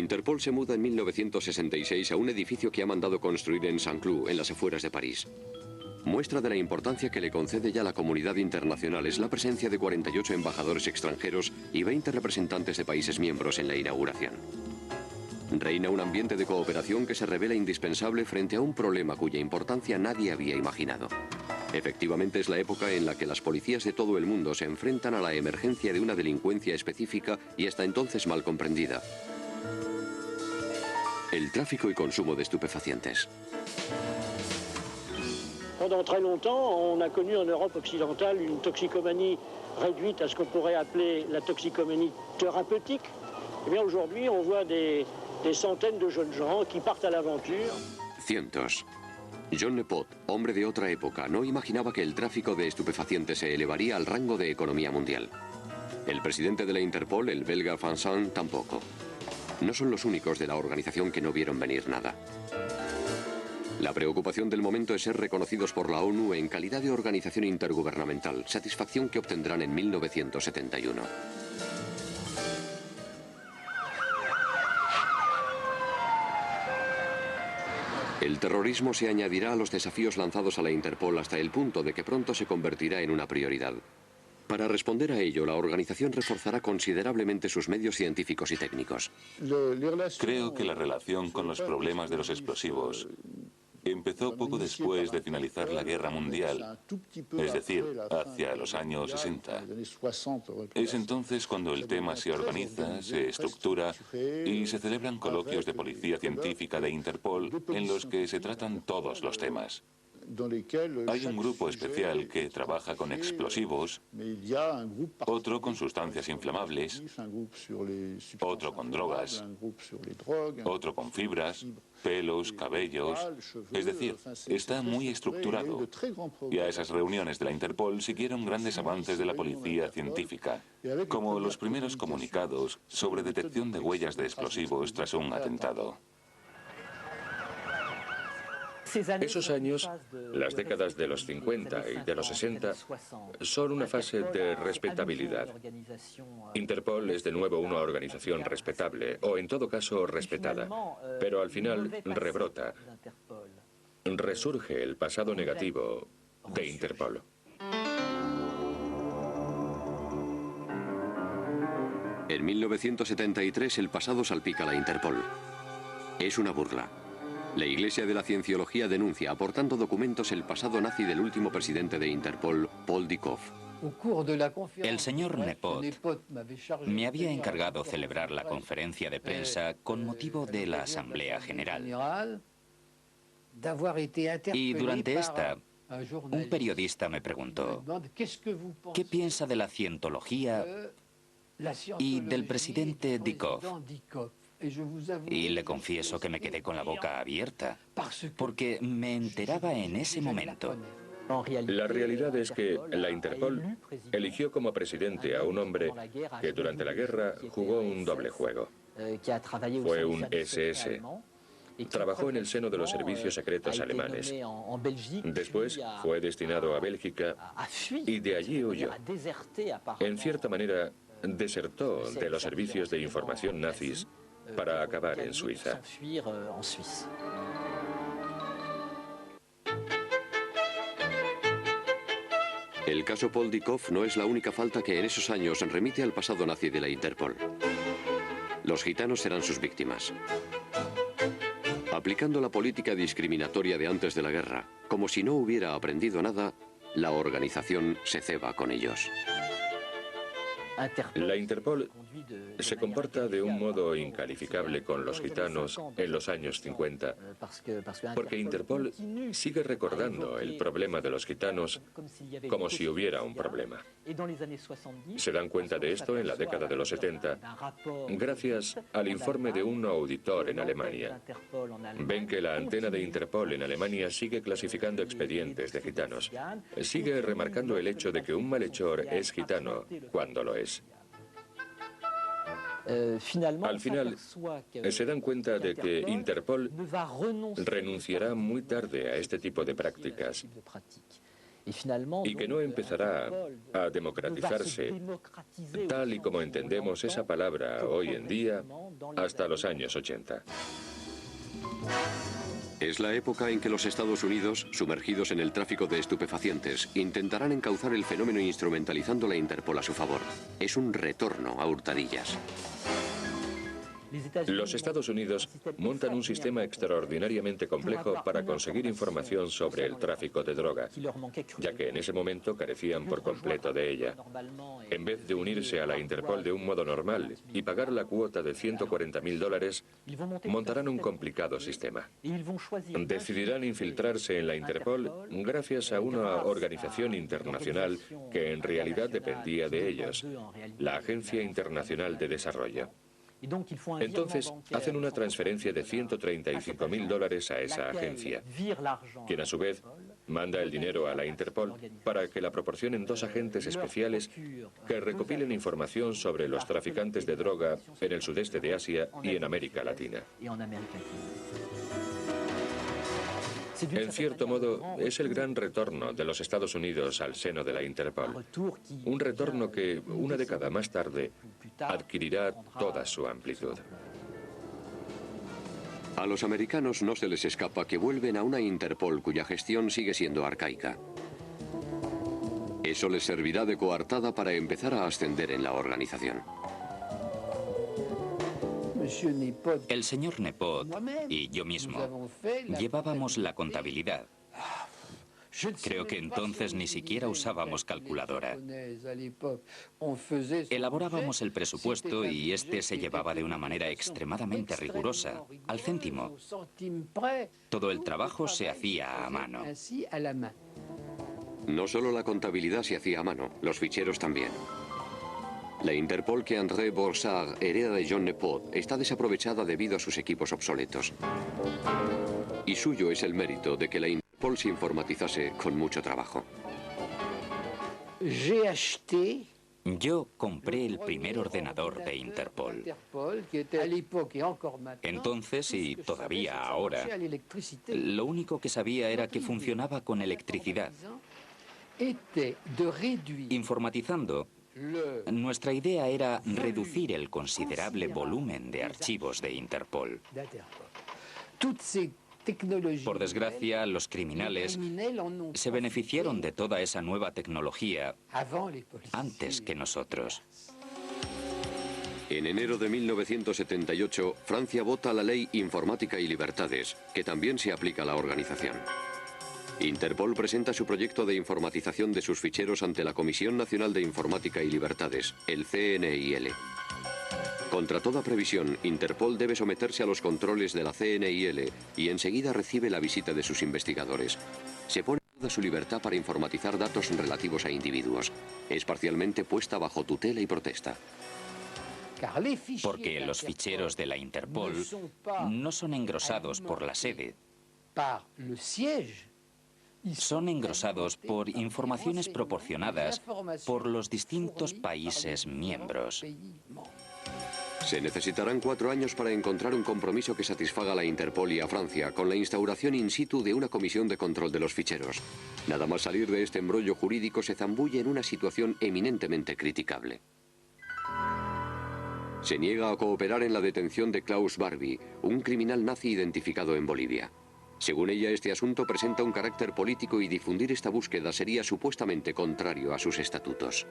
Interpol se muda en 1966 a un edificio que ha mandado construir en Saint-Cloud, en las afueras de París. Muestra de la importancia que le concede ya la comunidad internacional es la presencia de 48 embajadores extranjeros y 20 representantes de países miembros en la inauguración. Reina un ambiente de cooperación que se revela indispensable frente a un problema cuya importancia nadie había imaginado. Efectivamente, es la época en la que las policías de todo el mundo se enfrentan a la emergencia de una delincuencia específica y hasta entonces mal comprendida: el tráfico y consumo de estupefacientes. Pendant très longtemps, on a connu en Europe occidentale une toxicomanie réduite à ce qu'on pourrait appeler la toxicomanie thérapeutique. Eh bien, aujourd'hui, on voit des centaines de jeunes gens qui partent à l'aventure. Cientos. John Nepot, hombre de otra época, no imaginaba que el tráfico de estupefacientes se elevaría al rango de economía mundial. El presidente de la Interpol, el belga Vincent, tampoco. No son los únicos de la organización que no vieron venir nada. La preocupación del momento es ser reconocidos por la ONU en calidad de organización intergubernamental, satisfacción que obtendrán en 1971. El terrorismo se añadirá a los desafíos lanzados a la Interpol hasta el punto de que pronto se convertirá en una prioridad. Para responder a ello, la organización reforzará considerablemente sus medios científicos y técnicos. Creo que la relación con los problemas de los explosivos empezó poco después de finalizar la Guerra Mundial, es decir, hacia los años 60. Es entonces cuando el tema se organiza, se estructura y se celebran coloquios de policía científica de Interpol en los que se tratan todos los temas. Hay un grupo especial que trabaja con explosivos, otro con sustancias inflamables, otro con drogas, otro con fibras, pelos, cabellos. Es decir, está muy estructurado. Y a esas reuniones de la Interpol siguieron grandes avances de la policía científica, como los primeros comunicados sobre detección de huellas de explosivos tras un atentado. Esos años, las décadas de los 50 y de los 60, son una fase de respetabilidad. Interpol es de nuevo una organización respetable, o en todo caso respetada, pero al final rebrota. Resurge el pasado negativo de Interpol. En 1973 el pasado salpica a la Interpol. Es una burla. La Iglesia de la Cienciología denuncia, aportando documentos, el pasado nazi del último presidente de Interpol, Paul Dikoff. El señor Nepot me había encargado celebrar la conferencia de prensa con motivo de la Asamblea General. Y durante esta, un periodista me preguntó: ¿qué piensa de la cientología y del presidente Dikoff? Y le confieso que me quedé con la boca abierta, porque me enteraba en ese momento. La realidad es que la Interpol eligió como presidente a un hombre que durante la guerra jugó un doble juego. Fue un SS. Trabajó en el seno de los servicios secretos alemanes. Después fue destinado a Bélgica y de allí huyó. En cierta manera, desertó de los servicios de información nazis para acabar en Suiza. El caso Paul Dikoff no es la única falta que en esos años remite al pasado nazi de la Interpol. Los gitanos serán sus víctimas. Aplicando la política discriminatoria de antes de la guerra, como si no hubiera aprendido nada, la organización se ceba con ellos. La Interpol se comporta de un modo incalificable con los gitanos en los años 50, porque Interpol sigue recordando el problema de los gitanos como si hubiera un problema. Se dan cuenta de esto en la década de los 70, gracias al informe de un auditor en Alemania. Ven que la antena de Interpol en Alemania sigue clasificando expedientes de gitanos. Sigue remarcando el hecho de que un malhechor es gitano cuando lo es. Al final, se dan cuenta de que Interpol renunciará muy tarde a este tipo de prácticas y que no empezará a democratizarse, tal y como entendemos esa palabra hoy en día, hasta los años 80. Es la época en que los Estados Unidos, sumergidos en el tráfico de estupefacientes, intentarán encauzar el fenómeno instrumentalizando la Interpol a su favor. Es un retorno a hurtadillas. Los Estados Unidos montan un sistema extraordinariamente complejo para conseguir información sobre el tráfico de droga, ya que en ese momento carecían por completo de ella. En vez de unirse a la Interpol de un modo normal y pagar la cuota de $140.000, montarán un complicado sistema. Decidirán infiltrarse en la Interpol gracias a una organización internacional que en realidad dependía de ellos, la Agencia Internacional de Desarrollo. Entonces, hacen una transferencia de $135.000 a esa agencia, quien a su vez manda el dinero a la Interpol para que la proporcionen dos agentes especiales que recopilen información sobre los traficantes de droga en el sudeste de Asia y en América Latina. En cierto modo, es el gran retorno de los Estados Unidos al seno de la Interpol. Un retorno que, una década más tarde, adquirirá toda su amplitud. A los americanos no se les escapa que vuelven a una Interpol cuya gestión sigue siendo arcaica. Eso les servirá de coartada para empezar a ascender en la organización. El señor Nepot y yo mismo llevábamos la contabilidad. Creo que entonces ni siquiera usábamos calculadora. Elaborábamos el presupuesto y este se llevaba de una manera extremadamente rigurosa, al céntimo. Todo el trabajo se hacía a mano. No solo la contabilidad se hacía a mano, los ficheros también. La Interpol que André Borsard hereda de John Nepot está desaprovechada debido a sus equipos obsoletos. Y suyo es el mérito de que la Interpol se informatizase con mucho trabajo. Yo compré el primer ordenador de Interpol. Entonces, y todavía ahora, lo único que sabía era que funcionaba con electricidad. Informatizando, nuestra idea era reducir el considerable volumen de archivos de Interpol. Por desgracia, los criminales se beneficiaron de toda esa nueva tecnología antes que nosotros. En enero de 1978, Francia vota la Ley Informática y Libertades, que también se aplica a la organización. Interpol presenta su proyecto de informatización de sus ficheros ante la Comisión Nacional de Informática y Libertades, el CNIL. Contra toda previsión, Interpol debe someterse a los controles de la CNIL y enseguida recibe la visita de sus investigadores. Se pone toda su libertad para informatizar datos relativos a individuos. Es parcialmente puesta bajo tutela y protesta. Porque los ficheros de la Interpol no son engrosados por la sede. Son engrosados por informaciones proporcionadas por los distintos países miembros. Se necesitarán 4 años para encontrar un compromiso que satisfaga a la Interpol y a Francia con la instauración in situ de una comisión de control de los ficheros. Nada más salir de este embrollo jurídico se zambulle en una situación eminentemente criticable. Se niega a cooperar en la detención de Klaus Barbie, un criminal nazi identificado en Bolivia. Según ella, este asunto presenta un carácter político y difundir esta búsqueda sería supuestamente contrario a sus estatutos.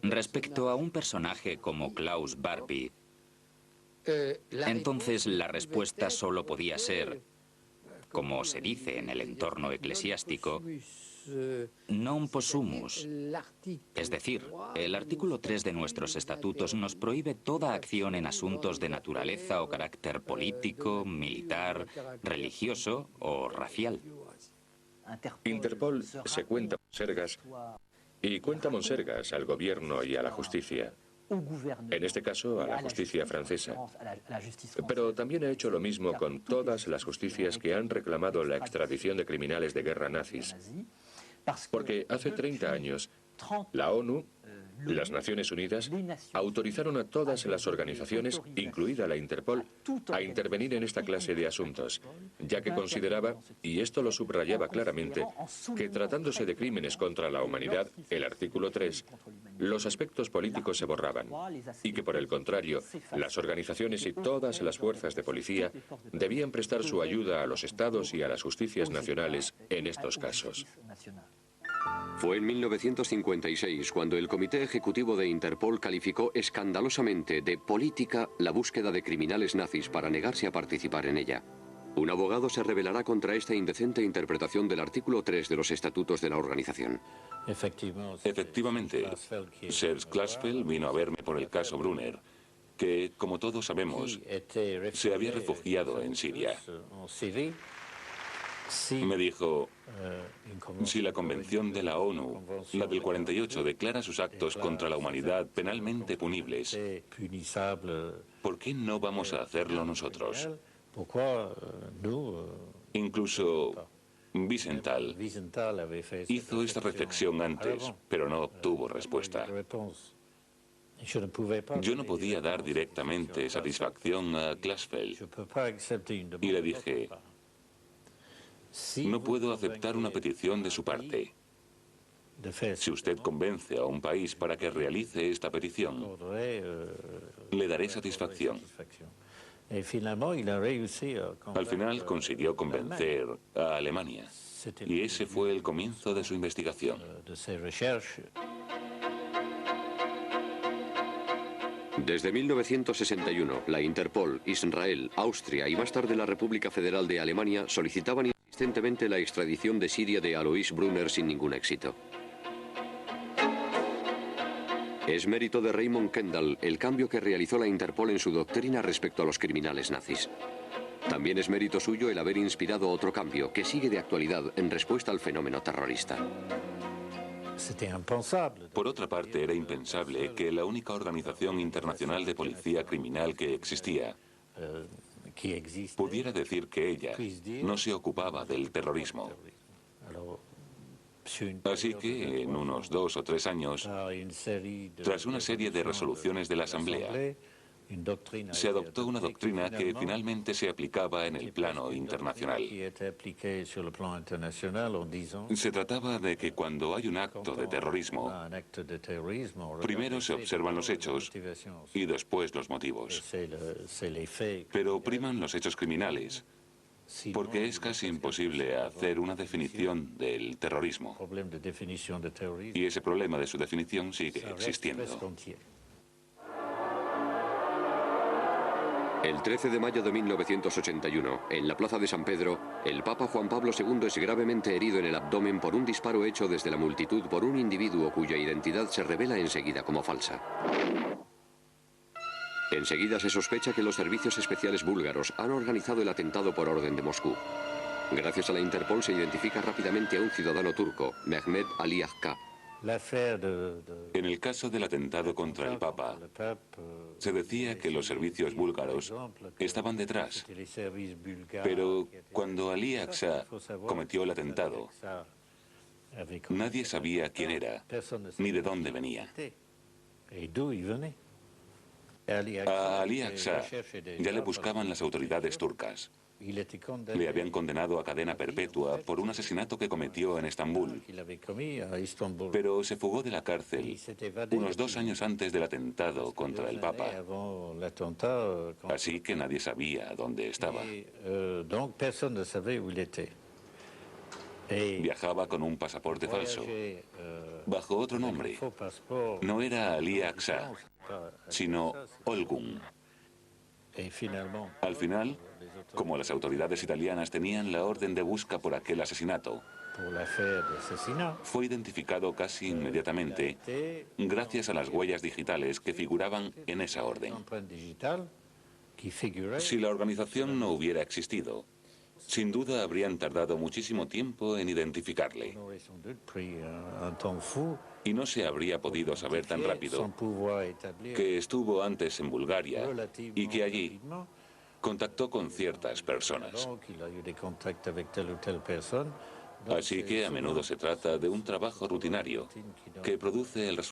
Respecto a un personaje como Klaus Barbie, entonces la respuesta solo podía ser, como se dice en el entorno eclesiástico, non possumus. Es decir, el artículo 3 de nuestros estatutos nos prohíbe toda acción en asuntos de naturaleza o carácter político, militar, religioso o racial. Interpol se cuenta monsergas y cuenta monsergas al gobierno y a la justicia. En este caso, a la justicia francesa. Pero también ha hecho lo mismo con todas las justicias que han reclamado la extradición de criminales de guerra nazis. Porque hace 30 años, la ONU Las Naciones Unidas autorizaron a todas las organizaciones, incluida la Interpol, a intervenir en esta clase de asuntos, ya que consideraba, y esto lo subrayaba claramente, que tratándose de crímenes contra la humanidad, el artículo 3, los aspectos políticos se borraban, y que por el contrario, las organizaciones y todas las fuerzas de policía debían prestar su ayuda a los estados y a las justicias nacionales en estos casos. Fue en 1956 cuando el Comité Ejecutivo de Interpol calificó escandalosamente de política la búsqueda de criminales nazis para negarse a participar en ella. Un abogado se rebelará contra esta indecente interpretación del artículo 3 de los estatutos de la organización. Efectivamente, Serge Klarsfeld vino a verme por el caso Brunner, que, como todos sabemos, se había refugiado en Siria. Me dijo, si la Convención de la ONU, la del 48, declara sus actos contra la humanidad penalmente punibles, ¿por qué no vamos a hacerlo nosotros? Incluso Wiesenthal hizo esta reflexión antes, pero no obtuvo respuesta. Yo no podía dar directamente satisfacción a Klarsfeld y le dije, no puedo aceptar una petición de su parte. Si usted convence a un país para que realice esta petición, le daré satisfacción. Al final consiguió convencer a Alemania, y ese fue el comienzo de su investigación. Desde 1961, la Interpol, Israel, Austria y más tarde la República Federal de Alemania solicitaban insistentemente la extradición de Siria de Alois Brunner sin ningún éxito. Es mérito de Raymond Kendall el cambio que realizó la Interpol en su doctrina respecto a los criminales nazis. También es mérito suyo el haber inspirado otro cambio que sigue de actualidad en respuesta al fenómeno terrorista. Por otra parte, era impensable que la única organización internacional de policía criminal que existía pudiera decir que ella no se ocupaba del terrorismo. Así que, en unos 2 o 3 años, tras una serie de resoluciones de la Asamblea, se adoptó una doctrina que finalmente se aplicaba en el plano internacional. Se trataba de que cuando hay un acto de terrorismo, primero se observan los hechos y después los motivos. Pero priman los hechos criminales, porque es casi imposible hacer una definición del terrorismo. Y ese problema de su definición sigue existiendo. El 13 de mayo de 1981, en la plaza de San Pedro, el Papa Juan Pablo II es gravemente herido en el abdomen por un disparo hecho desde la multitud por un individuo cuya identidad se revela enseguida como falsa. Enseguida se sospecha que los servicios especiales búlgaros han organizado el atentado por orden de Moscú. Gracias a la Interpol se identifica rápidamente a un ciudadano turco, Mehmet Ali Agca. En el caso del atentado contra el Papa, se decía que los servicios búlgaros estaban detrás. Pero cuando Ali Agca cometió el atentado, nadie sabía quién era, ni de dónde venía. A Ali Agca ya le buscaban las autoridades turcas. Le habían condenado a cadena perpetua por un asesinato que cometió en Estambul. Pero se fugó de la cárcel unos 2 años antes del atentado contra el Papa. Así que nadie sabía dónde estaba. Viajaba con un pasaporte falso, bajo otro nombre. No era Ali Agca, sino Olgun. Al final, como las autoridades italianas tenían la orden de busca por aquel asesinato, fue identificado casi inmediatamente gracias a las huellas digitales que figuraban en esa orden. Si la organización no hubiera existido, sin duda habrían tardado muchísimo tiempo en identificarle. Y no se habría podido saber tan rápido que estuvo antes en Bulgaria y que allí contactó con ciertas personas. Así que a menudo se trata de un trabajo rutinario que produce el resultado